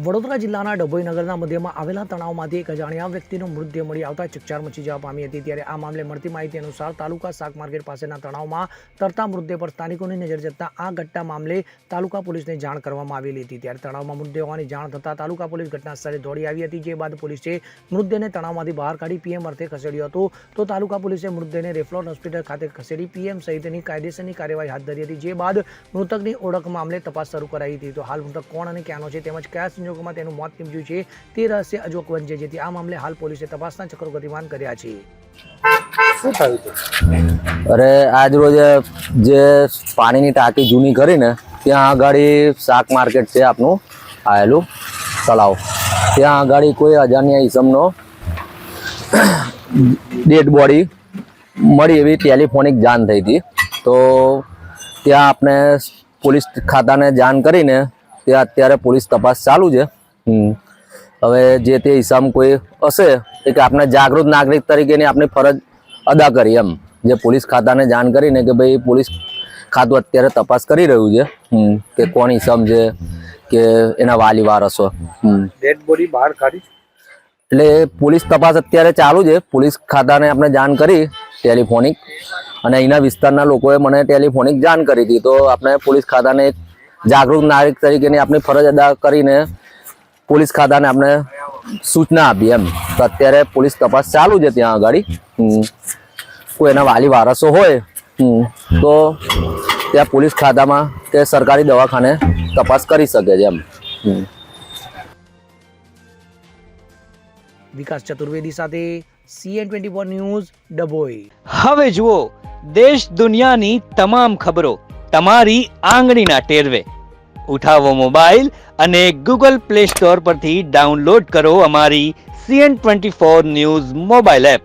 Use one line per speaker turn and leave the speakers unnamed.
વડોદરા જિલ્લાના ડભોઈ નગરના મધ્યમાં આવેલા તળાવમાંથી એક અજાણ્યા વ્યક્તિનો મૃતદેહ મળી આવતા ચકચાર મચી જવા પામી હતી। ત્યારે આ મામલે મળતી માહિતી અનુસાર તાલુકા શાક માર્કેટ પાસેના તળાવમાં તરતા મૃતદેહ પર સ્થાનિકોની નજર જતાં આ ઘટના મામલે તાલુકા પોલીસને જાણ કરવામાં આવેલી હતી। ત્યારે તળાવમાં મૃતદેહ હોવાની જાણ થતાં તાલુકા પોલીસ ઘટના સ્થળે દોડી આવી હતી। જે બાદ પોલીસે મૃતદેહને તળાવમાંથી બહાર કાઢી પીએમ અર્થે ખસેડ્યો હતો। તો તાલુકા પોલીસે મૃતદેહને રેફલોડ હોસ્પિટલ ખાતે ખસેડી પીએમ સહિતની કાયદેસરની કાર્યવાહી હાથ ધરી હતી। જે બાદ મૃતકની ઓળખ મામલે તપાસ શરૂ કરાઈ હતી। તો હાલ મૃતક કોણ અને ક્યાંનો છે તેમજ કયા સંજોગોમાં તેનું મોત નીપજ્યું છે તે રહસ્ય અજોક બનશે, જેથી આ મામલે હાલ પોલીસે તપાસના ચક્રો ગતિમાન કર્યા છે।
અરે આજ રોજ જે પાણીની ટાંકી જૂની કરીને ત્યાં આગળ શાક માર્કેટ છે આપનું આવેલું તળાવ, ત્યાં આગળ કોઈ અજાણ્યા ઈસમનો ડેડ બોડી મળી એવી ટેલિફોનિક જાણ થઈ હતી। તો ત્યાં આપણે પોલીસ ખાતાને જાણ કરીને ત્યાં અત્યારે પોલીસ તપાસ ચાલુ છે। હવે જે તે ઈસમ કોઈ હશે કે આપણે જાગૃત નાગરિક તરીકેની આપણી ફરજ અદા કરી એમ જે પોલીસ ખાતાને જાણ કરીને કે ભાઈ પોલીસ ખાતું અત્યારે તપાસ કરી રહ્યું છે કે કોણ ઈસમ છે કે એના વાલી વારસો।
ડેડ બોડી બહાર કાઢી
એટલે પોલીસ તપાસ અત્યારે ચાલુ છે। પોલીસ ખાતાને આપણે જાણ કરી ટેલિફોનિક, અને અહીંના વિસ્તારના લોકોએ મને ટેલિફોનિક જાણ કરી હતી। તો આપણે પોલીસ ખાતાને એક જાગૃત નાગરિક તરીકેની આપણી ફરજ અદા કરીને પોલીસ ખાતાને આપણે સૂચના આપી એમ। તો અત્યારે પોલીસ તપાસ ચાલુ છે। ત્યાં આગળ કોઈ એના વાલી વારસો હોય તો ત્યાં પોલીસ ખાતામાં કે સરકારી દવાખાને તપાસ કરી શકે છે એમ।
વિકાસ ચતુર્વેદી સાથે CN24 ન્યૂઝ ડભોઈ।
હવે જુઓ દેશ દુનિયાની તમામ ખબરો તમારી આંગળીના ટેરવે। ઉઠાવો મોબાઈલ અને ગૂગલ પ્લે સ્ટોર પરથી ડાઉનલોડ કરો અમારી CN24 ન્યૂઝ મોબાઈલ એપ।